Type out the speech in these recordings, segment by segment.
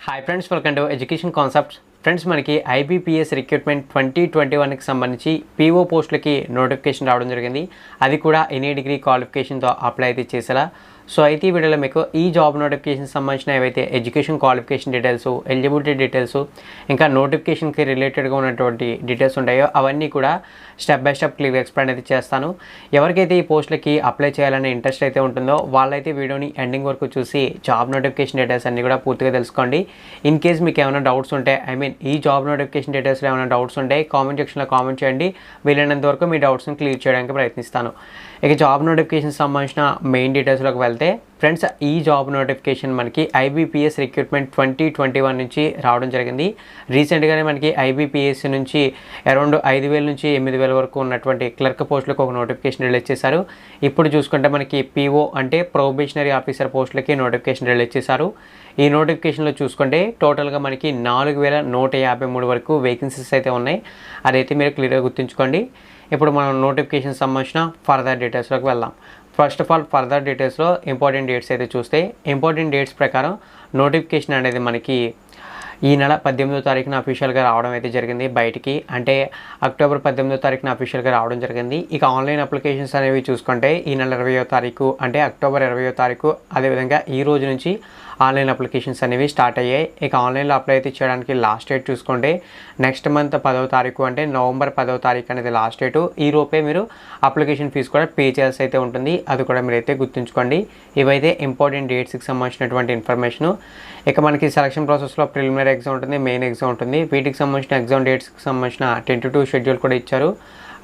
Hi friends, welcome to education concepts. Friends, మనకి IBPS recruitment 2021కి సంబంధించి PO పోస్టులకి notification రావడం జరిగింది. అది కూడా ఎనీ డిగ్రీ క్వాలిఫికేషన్తో అప్లై అయితే చేసేలా. సో అయితే ఈ వీడియోలో మీకు ఈ జాబ్ నోటిఫికేషన్ సంబంధించిన ఏవైతే education qualification details, eligibility details, ఇంకా నోటిఫికేషన్కి రిలేటెడ్గా ఉన్నటువంటి డీటెయిల్స్ ఉంటాయో అవన్నీ కూడా స్టెప్ బై స్టెప్ క్లియర్గా ఎక్స్ప్లెయిన్ అయితే చేస్తాను. ఎవరికైతే ఈ పోస్టులకి అప్లై చేయాలనే ఇంట్రెస్ట్ అయితే ఉంటుందో వాళ్ళైతే వీడియోని ఎండింగ్ వరకు చూసి జాబ్ నోటిఫికేషన్ డీటెయిల్స్ అన్నీ కూడా పూర్తిగా తెలుసుకోండి. ఇన్ కేస్ మీకు ఏమైనా డౌట్స్ ఉంటే ఈ జాబ్ నోటిఫికేషన్ డీటెయిల్స్లో ఏమైనా డౌట్స్ ఉంటే కామెంట్ సెక్షన్లో కామెంట్ చేయండి. వీలైనంత వరకు మీ డౌట్స్ని క్లియర్ చేయడానికి ప్రయత్నిస్తాను. ఇక జాబ్ నోటిఫికేషన్ సంబంధించిన మెయిన్ డీటెయిల్స్లోకి వెళ్తే ఫ్రెండ్స్, ఈ జాబ్ నోటిఫికేషన్ మనకి ఐబీపీఎస్ రిక్రూట్మెంట్ 2021 నుంచి రావడం జరిగింది. రీసెంట్గానే మనకి ఐబీపీఎస్ నుంచి అరౌండ్ 5,000 నుంచి 8,000 వరకు ఉన్నటువంటి క్లర్క్ పోస్టులకు ఒక నోటిఫికేషన్ రిలీజ్ చేశారు. ఇప్పుడు చూసుకుంటే మనకి పీఓ అంటే ప్రొబేషనరీ ఆఫీసర్ పోస్టులకి నోటిఫికేషన్ రిలీజ్ చేశారు. ఈ నోటిఫికేషన్లో చూసుకుంటే టోటల్గా మనకి 4,153 వరకు వేకెన్సీస్ అయితే ఉన్నాయి. అదైతే మీరు క్లియర్గా గుర్తుంచుకోండి. ఇప్పుడు మనం నోటిఫికేషన్ సంబంధించిన ఫర్దర్ డీటెయిల్స్లోకి వెళ్దాం. ఫస్ట్ ఆఫ్ ఆల్ ఫర్దర్ డీటెయిల్స్లో ఇంపార్టెంట్ డేట్స్ అయితే చూస్తే ఇంపార్టెంట్ డేట్స్ ప్రకారం నోటిఫికేషన్ అనేది మనకి ఈ నెల 18వ తారీఖున అఫీషియల్గా రావడం అయితే జరిగింది బయటికి. అంటే అక్టోబర్ 18వ తారీఖున అఫీషియల్గా రావడం జరిగింది. ఇక ఆన్లైన్ అప్లికేషన్స్ అనేవి చూసుకుంటే ఈ నెల 20వ తారీఖు అంటే అక్టోబర్ 20వ తారీఖు, అదేవిధంగా ఈ రోజు నుంచి ఆన్లైన్ అప్లికేషన్స్ అనేవి స్టార్ట్ అయ్యాయి. ఇక ఆన్లైన్లో అప్లై అయితే చేయడానికి లాస్ట్ డేట్ చూసుకుంటే నెక్స్ట్ మంత్ 10వ తారీఖు అంటే నవంబర్ 10వ తారీఖు అనేది లాస్ట్ డేటు. ఈ లోపే మీరు అప్లికేషన్ ఫీజు కూడా పే చేయాల్సి అయితే ఉంటుంది. అది కూడా మీరైతే గుర్తుంచుకోండి. ఇవైతే ఇంపార్టెంట్ డేట్స్కి సంబంధించినటువంటి ఇన్ఫర్మేషను. ఇక మనకి సెలక్షన్ ప్రాసెస్లో ప్రిలిమినరీ ఎగ్జామ్ ఉంటుంది, మెయిన్ ఎగ్జామ్ ఉంటుంది. వీటికి సంబంధించిన ఎగ్జామ్ డేట్స్కి సంబంధించిన టెంటేటివ్ షెడ్యూల్ కూడా ఇచ్చారు.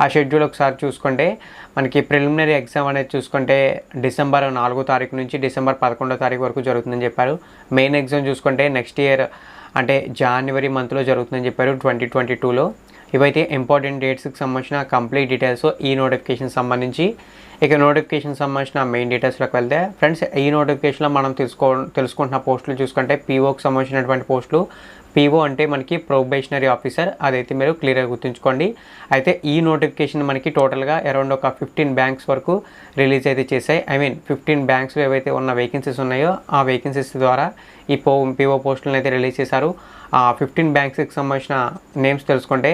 ఆ షెడ్యూల్ ఒకసారి చూసుకుంటే మనకి ప్రిలిమినరీ ఎగ్జామ్ అనేది చూసుకుంటే డిసెంబర్ 4వ తారీఖు నుంచి డిసెంబర్ 11వ తారీఖు వరకు జరుగుతుందని చెప్పారు. మెయిన్ ఎగ్జామ్ చూసుకుంటే నెక్స్ట్ ఇయర్ అంటే జనవరి మంత్లో జరుగుతుందని చెప్పారు 2022లో. ఇవైతే ఇంపార్టెంట్ డేట్స్కి సంబంధించిన కంప్లీట్ డీటెయిల్స్ ఈ నోటిఫికేషన్ సంబంధించి. ఇక నోటిఫికేషన్ సంబంధించిన మెయిన్ డీటెయిల్స్లోకి వెళ్తే ఫ్రెండ్స్, ఈ నోటిఫికేషన్లో మనం తెలుసుకుంటున్న పోస్టులు చూసుకుంటే పీఓకి సంబంధించినటువంటి పోస్టులు. పీఓ అంటే మనకి ప్రొబేషనరీ ఆఫీసర్, అదైతే మీరు క్లియర్గా గుర్తుంచుకోండి. అయితే ఈ నోటిఫికేషన్ మనకి టోటల్గా అరౌండ్ ఒక 15 బ్యాంక్స్ వరకు రిలీజ్ అయితే చేశాయి. 15 బ్యాంక్స్ ఏవైతే ఉన్న వేకెన్సీస్ ఉన్నాయో ఆ వేకెన్సీస్ ద్వారా ఈ పీఓ పోస్టులను అయితే రిలీజ్ చేశారు. ఆ 15 బ్యాంక్స్కి సంబంధించిన నేమ్స్ తెలుసుకుంటే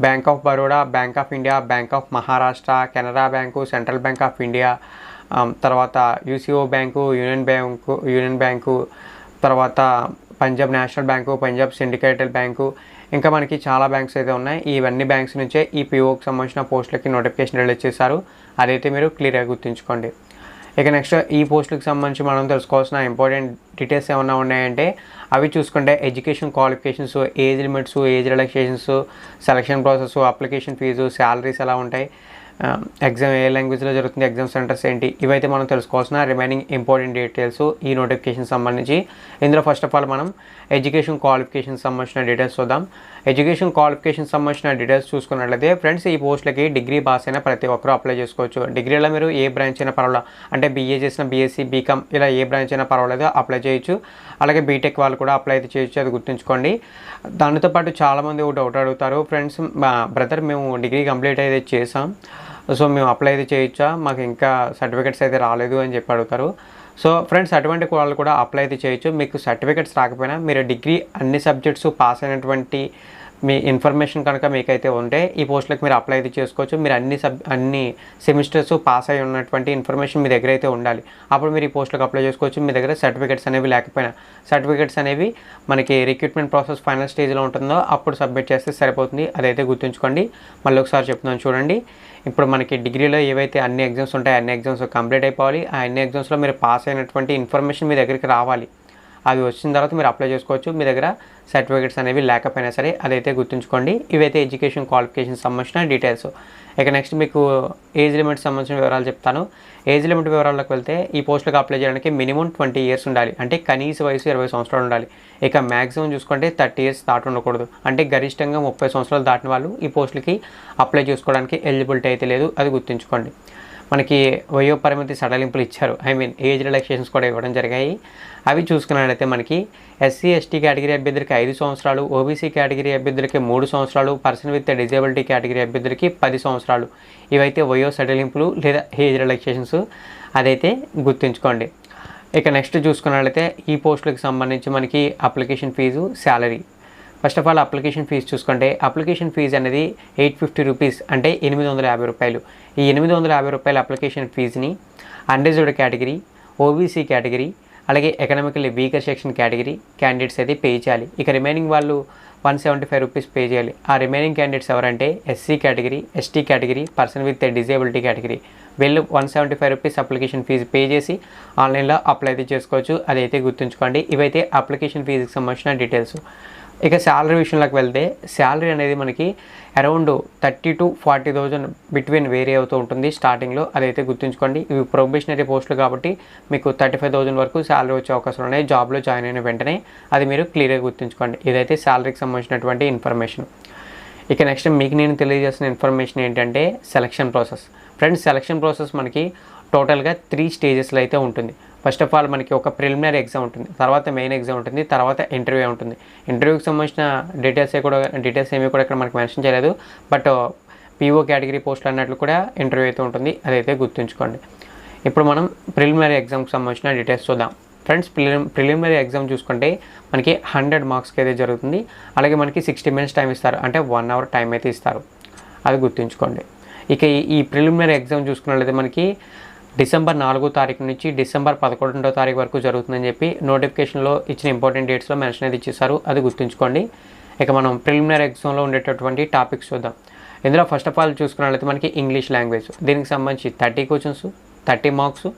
bank of Baroda, bank of India, bank of Maharashtra, Canara bank, central bank of India, తర్వాత యూసీఓ బ్యాంకు, యూనియన్ బ్యాంకు, తర్వాత పంజాబ్ నేషనల్ బ్యాంకు, పంజాబ్ సిండికేటల్ బ్యాంకు, ఇంకా మనకి చాలా బ్యాంక్స్ అయితే ఉన్నాయి. ఇవన్నీ బ్యాంక్స్ నుంచే ఈ పీఓకి సంబంధించిన పోస్టులకి నోటిఫికేషన్ రిలీజ్ చేశారు. అదైతే మీరు క్లియర్గా గుర్తుంచుకోండి. ఇక నెక్స్ట్ ఈ పోస్టులకు సంబంధించి మనం తెలుసుకోవాల్సిన ఇంపార్టెంట్ డీటెయిల్స్ ఏమైనా ఉన్నాయంటే అవి చూసుకుంటే education qualifications, age limits, age relaxations, selection process, application fee, salaries ఎలా ఉంటాయి, ఎగ్జామ్ ఏ లాంగ్వేజ్లో జరుగుతుంది, ఎగ్జామ్ సెంటర్స్ ఏంటి, ఇవైతే మనం తెలుసుకోవాల్సిన రిమైనింగ్ ఇంపార్టెంట్ డీటెయిల్స్ ఈ నోటిఫికేషన్ సంబంధించి. ఇందులో ఫస్ట్ ఆఫ్ ఆల్ మనం ఎడ్యుకేషన్ క్వాలిఫికేషన్ సంబంధించిన డీటెయిల్స్ చూద్దాం. ఎడ్యుకేషన్ క్వాలిఫికేషన్ సంబంధించిన డీటెయిల్స్ చూసుకున్నట్లయితే ఫ్రెండ్స్, ఈ పోస్టులకి డిగ్రీ పాస్ అయినా ప్రతి ఒక్కరూ అప్లై చేసుకోవచ్చు. డిగ్రీలో మీరు ఏ బ్రాంచ్ అయినా పర్వాలేదు, అంటే బీఏ చేసిన బీఎస్సీ, బీకామ్ ఇలా ఏ బ్రాంచ్ అయినా పర్వాలేదు అప్లై చేయొచ్చు. అలాగే బీటెక్ వాళ్ళు కూడా అప్లై అయితే చేయొచ్చు, అది గుర్తుంచుకోండి. దానితో పాటు చాలామంది ఒక డౌట్ అడుగుతారు, ఫ్రెండ్స్ బ్రదర్ మేము డిగ్రీ కంప్లీట్ అయితే చేసాం, సో మేము అప్లై అయితే చేయొచ్చా, మాకు ఇంకా సర్టిఫికెట్స్ అయితే రాలేదు అని చెప్పి అడుగుతారు. సో ఫ్రెండ్స్, అటువంటి వాళ్ళు కూడా అప్లై అయితే చేయొచ్చు. మీకు సర్టిఫికెట్స్ రాకపోయినా మీరు డిగ్రీ అన్ని సబ్జెక్ట్స్ పాస్ అయినటువంటి మీ ఇన్ఫర్మేషన్ కనుక మీకైతే ఉంటే ఈ పోస్టులకు మీరు అప్లై అయితే చేసుకోవచ్చు. మీరు అన్ని సెమిస్టర్స్ పాస్ అయి ఉన్నటువంటి ఇన్ఫర్మేషన్ మీ దగ్గర అయితే ఉండాలి. అప్పుడు మీరు ఈ పోస్టులకు అప్లై చేసుకోవచ్చు. మీ దగ్గర సర్టిఫికెట్స్ అనేవి లేకపోయినా, సర్టిఫికెట్స్ అనేవి మనకి రిక్రూట్మెంట్ ప్రాసెస్ ఫైనల్ స్టేజ్లో ఉంటుందో అప్పుడు సబ్మిట్ చేస్తే సరిపోతుంది. అదైతే గుర్తుంచుకోండి. మళ్ళీ ఒకసారి చెప్తున్నాను చూడండి. ఇప్పుడు మనకి డిగ్రీలో ఏవైతే అన్ని ఎగ్జామ్స్ ఉంటాయో అన్ని ఎగ్జామ్స్ కంప్లీట్ అయిపోవాలి. ఆ అన్ని ఎగ్జామ్స్లో మీరు పాస్ అయినటువంటి ఇన్ఫర్మేషన్ మీ దగ్గరికి రావాలి. అవి వచ్చిన తర్వాత మీరు అప్లై చేసుకోవచ్చు, మీ దగ్గర సర్టిఫికేట్స్ అనేవి లేకపోయినా సరే. అదైతే గుర్తుంచుకోండి. ఇవైతే ఎడ్యుకేషన్ క్వాలిఫికేషన్ సంబంధించిన డీటెయిల్స్. ఇక నెక్స్ట్ మీకు ఏజ్ లిమిట్ సంబంధించిన వివరాలు చెప్తాను. ఏజ్ లిమిట్ వివరాల్లోకి వెళ్తే ఈ పోస్టులకు అప్లై చేయడానికి మినిమం 20 ఇయర్స్ ఉండాలి, అంటే కనీస వయసు 20 సంవత్సరాలు ఉండాలి. ఇక మ్యాక్సిమం చూసుకుంటే 30 ఇయర్స్ దాటి ఉండకూడదు, అంటే గరిష్టంగా 30 సంవత్సరాలు దాటిన వాళ్ళు ఈ పోస్టులకి అప్లై చేసుకోవడానికి ఎలిజిబిలిటీ అయితే లేదు, అది గుర్తుంచుకోండి. మనకి వయో పరిమితి సడలింపులు ఇచ్చారు, ఏజ్ రిలాక్సేషన్స్ కూడా ఇవ్వడం జరిగాయి. అవి చూసుకున్నట్లయితే మనకి ఎస్సీ ఎస్టీ కేటగిరీ అభ్యర్థులకి 5 సంవత్సరాలు, ఓబీసీ కేటగిరీ అభ్యర్థులకి 3 సంవత్సరాలు, పర్సన్ విత్ డిజేబిలిటీ కేటగిరీ అభ్యర్థులకి 10 సంవత్సరాలు. ఇవైతే వయో సడలింపులు లేదా ఏజ్ రిలాక్సేషన్స్, అదైతే గుర్తుంచుకోండి. ఇక నెక్స్ట్ చూసుకున్నట్లయితే ఈ పోస్టులకు సంబంధించి మనకి application fee, salary. First of all application fee చూసుకుంటే అప్లికేషన్ ఫీజు అనేది 850 రూపీస్, అంటే 850 రూపాయలు. ఈ 850 రూపాయల అప్లికేషన్ ఫీజుని అన్రిజర్వ్డ్ కేటగిరీ, ఓబీసీ కేటగిరీ, అలాగే economically weaker section category candidates అయితే పే చేయాలి. ఇక రిమైనింగ్ వాళ్ళు 175 రూపీస్ పే చేయాలి. ఆ రిమైనింగ్ క్యాండిడేట్స్ ఎవరంటే SC category, ST category, person with disability category. వీళ్ళు 175 రూపీస్ అప్లికేషన్ ఫీజు పే చేసి ఆన్లైన్లో అప్లై అయితే చేసుకోవచ్చు. అదైతే గుర్తుంచుకోండి. ఇవైతే అప్లికేషన్ ఫీజుకి సంబంధించిన డీటెయిల్స్. ఇక శాలరీ విషయంలోకి వెళ్తే శాలరీ అనేది మనకి అరౌండ్ 30,000 to 40,000 బిట్వీన్ వేరీ అవుతూ ఉంటుంది స్టార్టింగ్లో. అదైతే గుర్తుంచుకోండి. ఇవి ప్రొబేషనరీ పోస్టులు కాబట్టి మీకు 35,000 వరకు శాలరీ వచ్చే అవకాశాలు ఉన్నాయి జాబ్లో జాయిన్ అయిన వెంటనే. అది మీరు క్లియర్గా గుర్తుంచుకోండి. ఇదైతే శాలరీకి సంబంధించినటువంటి ఇన్ఫర్మేషన్. ఇక నెక్స్ట్ మీకు నేను తెలియజేసిన ఇన్ఫర్మేషన్ ఏంటంటే selection process. Friends, selection process మనకి టోటల్గా 3 స్టేజెస్లో అయితే ఉంటుంది. ఫస్ట్ ఆఫ్ ఆల్ మనకి ఒక ప్రిలిమినరీ ఎగ్జామ్ ఉంటుంది, తర్వాత మెయిన్ ఎగ్జామ్ ఉంటుంది, తర్వాత ఇంటర్వ్యూ ఉంటుంది. ఇంటర్వ్యూకి సంబంధించిన డీటెయిల్స్ ఏమీ కూడా ఇక్కడ మనకి మెన్షన్ చేయలేదు. బట్ పీఓ కేటగిరీ పోస్టులు అన్నట్లు కూడా ఇంటర్వ్యూ అయితే ఉంటుంది. అదైతే గుర్తుంచుకోండి. ఇప్పుడు మనం ప్రిలిమినరీ ఎగ్జామ్కి సంబంధించిన డీటెయిల్స్ చూద్దాం. ఫ్రెండ్స్, ప్రిలిమినరీ ఎగ్జామ్ చూసుకుంటే మనకి 100 మార్క్స్కి అయితే జరుగుతుంది. అలాగే మనకి 60 minutes టైం ఇస్తారు, అంటే 1 hour టైం అయితే ఇస్తారు. అది గుర్తుంచుకోండి. ఇక ఈ ప్రిలిమినరీ ఎగ్జామ్ చూసుకున్నట్లయితే మనకి డిసెంబర్ 4వ తారీఖు నుంచి డిసెంబర్ 11వ తారీఖు వరకు జరుగుతుందని చెప్పి నోటిఫికేషన్లో ఇచ్చిన ఇంపార్టెంట్ డేట్స్లో మెన్షన్ అయితే ఇచ్చేసారు. అది గుర్తుంచుకోండి. ఇక మనం ప్రిలిమినరీ ఎగ్జామ్లో ఉండేటటువంటి టాపిక్స్ చూద్దాం. ఇందులో ఫస్ట్ ఆఫ్ ఆల్ చూసుకున్నట్లయితే మనకి ఇంగ్లీష్ లాంగ్వేజ్, దీనికి సంబంధించి 30 క్వశ్చన్స్, 30 మార్క్స్,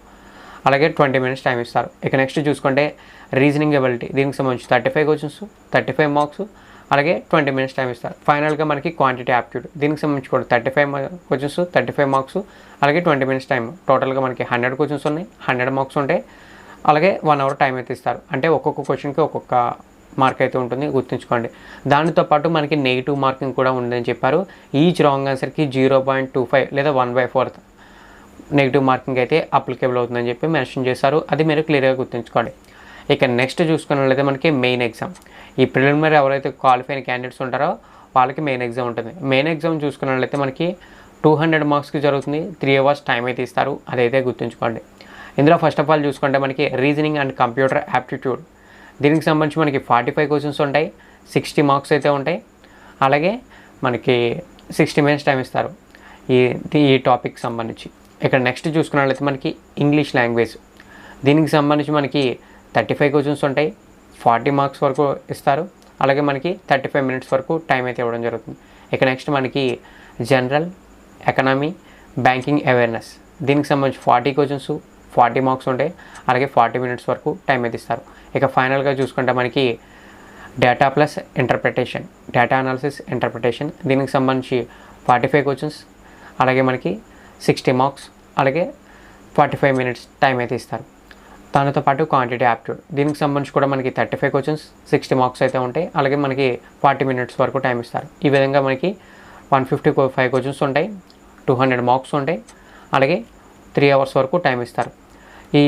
అలాగే 20 minutes టైం ఇస్తారు. ఇక నెక్స్ట్ చూసుకుంటే రీజనింగ్ ఎబిలిటీ, దీనికి సంబంధించి 35 క్వశ్చన్స్, 35 మార్క్స్, అలాగే 20 minutes టైం ఇస్తారు. ఫైనల్గా మనకి క్వాంటిటీ యాప్ట్యూడ్, దీనికి సంబంధించి కూడా 35 క్వశ్చన్స్, 35 మార్క్స్, అలాగే 20 minutes టైం. టోటల్గా మనకి 100 క్వశ్చన్స్ ఉన్నాయి, 100 మార్క్స్ ఉంటాయి, అలాగే 1 hour టైం అయితే ఇస్తారు. అంటే ఒక్కొక్క క్వశ్చన్కి ఒక్కొక్క మార్క్ అయితే ఉంటుంది, గుర్తుంచుకోండి. దానితో పాటు మనకి నెగిటివ్ మార్కింగ్ కూడా ఉందని చెప్పారు. ఈచ్ రాంగ్ ఆన్సర్కి 0.25 లేదా 1/4 నెగిటివ్ మార్కింగ్ అయితే అప్లికేబుల్ అవుతుందని చెప్పి మెన్షన్ చేశారు. అది మీరు క్లియర్గా గుర్తుంచుకోండి. ఇక నెక్స్ట్ చూసుకున్నట్లయితే మనకి మెయిన్ ఎగ్జామ్. ఈ ప్రిలిమినరీ ఎవరైతే క్వాలిఫై అయిన క్యాండిడేట్స్ ఉంటారో వాళ్ళకి మెయిన్ ఎగ్జామ్ ఉంటుంది. మెయిన్ ఎగ్జామ్ చూసుకున్నట్లయితే మనకి 200 మార్క్స్కి జరుగుతుంది, 3 hours టైం అయితే ఇస్తారు. అదైతే గుర్తుంచుకోండి. ఇందులో ఫస్ట్ ఆఫ్ ఆల్ చూసుకుంటే మనకి రీజనింగ్ అండ్ కంప్యూటర్ యాప్టిట్యూడ్, దీనికి సంబంధించి మనకి 45 క్వశ్చన్స్ ఉంటాయి, 60 మార్క్స్ అయితే ఉంటాయి, అలాగే మనకి 60 minutes టైం ఇస్తారు ఈ టాపిక్ సంబంధించి. ఇక్కడ నెక్స్ట్ చూసుకున్నట్లయితే మనకి ఇంగ్లీష్ లాంగ్వేజ్, దీనికి సంబంధించి మనకి 35 క్వశ్చన్స్ ఉంటాయి, 40 మార్క్స్ వరకు ఇస్తారు, అలాగే మనకి 35 minutes వరకు టైం అయితే ఇవ్వడం జరుగుతుంది. ఇక నెక్స్ట్ మనకి జనరల్, ఎకనామీ, బ్యాంకింగ్ అవేర్నెస్, దీనికి సంబంధించి 40 క్వశ్చన్స్, 40 మార్క్స్ ఉంటాయి, అలాగే 40 minutes వరకు టైం అయితే ఇస్తారు. ఇక ఫైనల్గా చూసుకుంటే మనకి data plus interpretation, data analysis interpretation, దీనికి సంబంధించి 45 క్వశ్చన్స్, అలాగే మనకి 60 మార్క్స్, అలాగే 45 minutes టైం అయితే ఇస్తారు. దానితో పాటు క్వాంటిటీ యాప్ట్యూడ్, దీనికి సంబంధించి కూడా మనకి 35 క్వశ్చన్స్, 60 మార్క్స్ అయితే ఉంటాయి, అలాగే మనకి 40 minutes వరకు టైం ఇస్తారు. ఈ విధంగా మనకి 155 క్వశ్చన్స్ ఉంటాయి, 200 మార్క్స్ ఉంటాయి, అలాగే 3 hours వరకు టైం ఇస్తారు. ఈ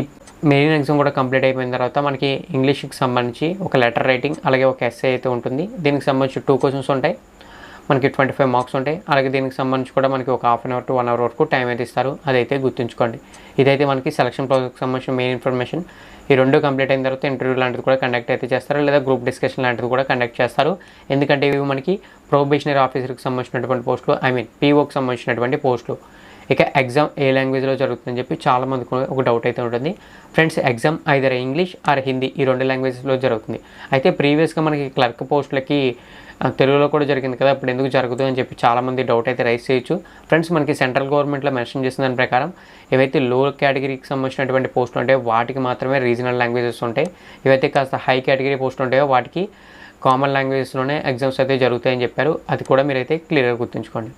మెయిన్ ఎగ్జామ్ కూడా కంప్లీట్ అయిపోయిన తర్వాత మనకి ఇంగ్లీష్కి సంబంధించి ఒక లెటర్ రైటింగ్, అలాగే ఒక ఎస్సే అయితే ఉంటుంది. దీనికి సంబంధించి 2 క్వశ్చన్స్ ఉంటాయి, మనకి 25 మార్క్స్ ఉంటాయి, అలాగే దీనికి సంబంధించి కూడా మనకి ఒక 1/2 hour to 1 hour వరకు టైం అయితే ఇస్తారు. అదైతే గుర్తుంచుకోండి. ఇదైతే మనకి సెలక్షన్ ప్రాసెస్కి సంబంధించిన మెయిన్ ఇన్ఫర్మేషన్. ఈ 2 కంప్లీట్ అయిన తర్వాత ఇంటర్వ్యూ లాంటిది కూడా కండక్ట్ అయితే చేస్తారు, లేదా గ్రూప్ డిస్కషన్ లాంటిది కూడా కండక్ట్ చేస్తారు. ఎందుకంటే ఇవి మనకి ప్రొబేషనరీ ఆఫీసర్కి సంబంధించినటువంటి పోస్టులు, పీఓకి సంబంధించినటువంటి పోస్టులు. ఇక ఎగ్జామ్ ఏ లాంగ్వేజ్లో జరుగుతుందని చెప్పి చాలామందికి ఒక డౌట్ అయితే ఉంటుంది. Friends, exam either English are Hindi, ఈ 2 లాంగ్వేజెస్లో జరుగుతుంది. అయితే ప్రీవియస్గా మనకి క్లర్క్ పోస్టులకి తెలుగులో కూడా జరిగింది కదా, ఇప్పుడు ఎందుకు జరగదు అని చెప్పి చాలామంది డౌట్ అయితే రైజ్ చేయొచ్చు. ఫ్రెండ్స్, మనకి సెంట్రల్ గవర్నమెంట్లో మెన్షన్ చేసిన దాని ప్రకారం ఏవైతే లో కేటగిరీకి సంబంధించినటువంటి పోస్టులు ఉంటాయో వాటికి మాత్రమే రీజనల్ లాంగ్వేజెస్ ఉంటాయి. ఏవైతే కాస్త హై కేటగిరీ పోస్టులు ఉంటాయో వాటికి కామన్ లాంగ్వేజెస్లోనే ఎగ్జామ్స్ అయితే జరుగుతాయని చెప్పారు. అది కూడా మీరైతే క్లియర్గా గుర్తుంచుకోండి.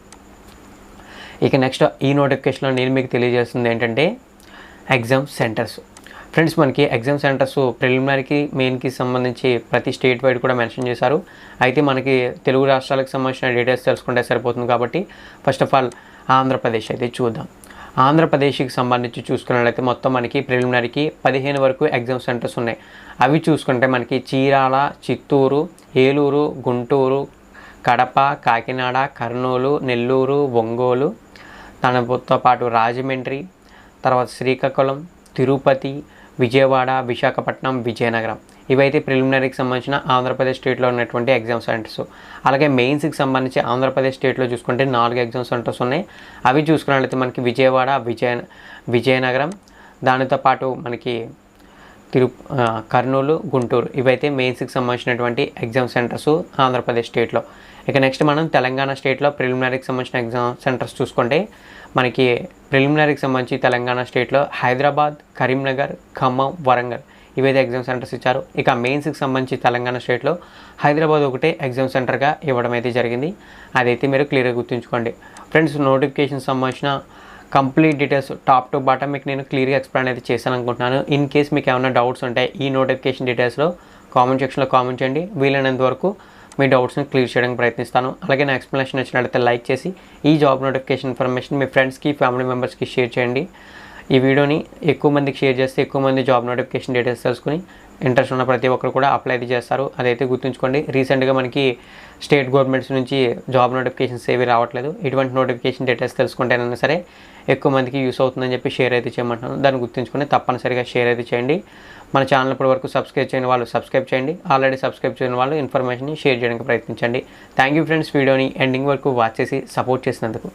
ఇక నెక్స్ట్ ఈ నోటిఫికేషన్లో నేను మీకు తెలియజేస్తుంది ఏంటంటే ఎగ్జామ్ సెంటర్స్. ఫ్రెండ్స్, మనకి ఎగ్జామ్ సెంటర్స్ ప్రిలిమినరీకి మెయిన్కి సంబంధించి ప్రతి స్టేట్ వైడ్ కూడా మెన్షన్ చేశారు. అయితే మనకి తెలుగు రాష్ట్రాలకు సంబంధించిన డీటెయిల్స్ తెలుసుకుంటే సరిపోతుంది కాబట్టి ఫస్ట్ ఆఫ్ ఆల్ ఆంధ్రప్రదేశ్ అయితే చూద్దాం. ఆంధ్రప్రదేశ్కి సంబంధించి చూసుకున్నట్లయితే మొత్తం మనకి ప్రిలిమినరీకి 15 వరకు ఎగ్జామ్ సెంటర్స్ ఉన్నాయి. అవి చూసుకుంటే మనకి చీరాల, చిత్తూరు, ఏలూరు, గుంటూరు, కడప, కాకినాడ, కర్నూలు, నెల్లూరు, ఒంగోలు, దానితో పాటు రాజమండ్రి, తర్వాత శ్రీకాకుళం, తిరుపతి, విజయవాడ, విశాఖపట్నం, విజయనగరం. ఇవైతే ప్రిలిమినరీకి సంబంధించిన ఆంధ్రప్రదేశ్ స్టేట్లో ఉన్నటువంటి ఎగ్జామ్ సెంటర్స్. అలాగే మెయిన్స్కి సంబంధించి ఆంధ్రప్రదేశ్ స్టేట్లో చూసుకుంటే 4 ఎగ్జామ్ సెంటర్స్ ఉన్నాయి. అవి చూసుకున్నట్లయితే మనకి విజయవాడ, విజయనగరం, దానితో పాటు మనకి కర్నూలు, గుంటూరు. ఇవైతే మెయిన్స్కి సంబంధించినటువంటి ఎగ్జామ్ సెంటర్స్ ఆంధ్రప్రదేశ్ స్టేట్లో. ఇక నెక్స్ట్ మనం తెలంగాణ స్టేట్లో ప్రిలిమినరీకి సంబంధించిన ఎగ్జామ్ సెంటర్స్ చూసుకుంటే మనకి ప్రిలిమినరీకి సంబంధించి తెలంగాణ స్టేట్లో హైదరాబాద్, కరీంనగర్, ఖమ్మం, వరంగల్ ఇవైతే ఎగ్జామ్ సెంటర్స్ ఇచ్చారు. ఇక మెయిన్స్కి సంబంధించి తెలంగాణ స్టేట్లో హైదరాబాద్ ఒకటే ఎగ్జామ్ సెంటర్గా ఇవ్వడం అయితే జరిగింది. అదైతే మీరు క్లియర్గా గుర్తుంచుకోండి. ఫ్రెండ్స్, నోటిఫికేషన్ సంబంధించిన complete details top to bottom మీకు నేను క్లియర్గా ఎక్స్ప్లెయిన్ అయితే చేశాను అనుకుంటున్నాను. ఇన్ కేస్ మీకు ఏమైనా డౌట్స్ ఉంటాయి ఈ నోటిఫికేషన్ డీటెయిల్స్లో కామెంట్ సెక్షన్లో కామెంట్ చేయండి. వీలైనంత వరకు మీ డౌట్స్ని క్లియర్ చేయడానికి ప్రయత్నిస్తాను. అలాగే నా ఎక్స్ప్లెనేషన్ నచ్చినట్లయితే లైక్ చేసి ఈ జాబ్ నోటిఫికేషన్ ఇన్ఫర్మేషన్ మీ ఫ్రెండ్స్కి, ఫ్యామిలీ మెంబర్స్కి షేర్ చేయండి. ఈ వీడియోని ఎక్కువ మందికి షేర్ చేస్తే ఎక్కువ మంది జాబ్ నోటిఫికేషన్ డీటెయిల్స్ తెలుసుకుని ఇంట్రెస్ట్ ఉన్న ప్రతి ఒక్కరు కూడా అప్లై అయితే చేస్తారు. అదైతే గుర్తుంచుకోండి. రీసెంట్గా మనకి స్టేట్ గవర్నమెంట్స్ నుంచి జాబ్ నోటిఫికేషన్స్ ఏవి రావట్లేదు. ఇటువంటి నోటిఫికేషన్ డీటెయిల్స్ తెలుసుకుంటేనైనా సరే ఎక్కువ మందికి యూస్ అవుతుందని చెప్పి షేర్ అయితే చేయమంటున్నాను. దాన్ని గుర్తుంచుకొని తప్పనిసరిగా షేర్ అయితే చేయండి. మన ఛానల్ ఇప్పటి వరకు సబ్స్క్రైబ్ చేయని వాళ్ళు సబ్స్క్రైబ్ చేయండి. ఆల్రెడీ సబ్స్క్రైబ్ చేయని వాళ్ళు ఇన్ఫర్మేషన్ని షేర్ చేయడానికి ప్రయత్నించండి. థ్యాంక్ యూ ఫ్రెండ్స్, వీడియోని ఎండింగ్ వరకు వాచ్ చేసి సపోర్ట్ చేసినందుకు.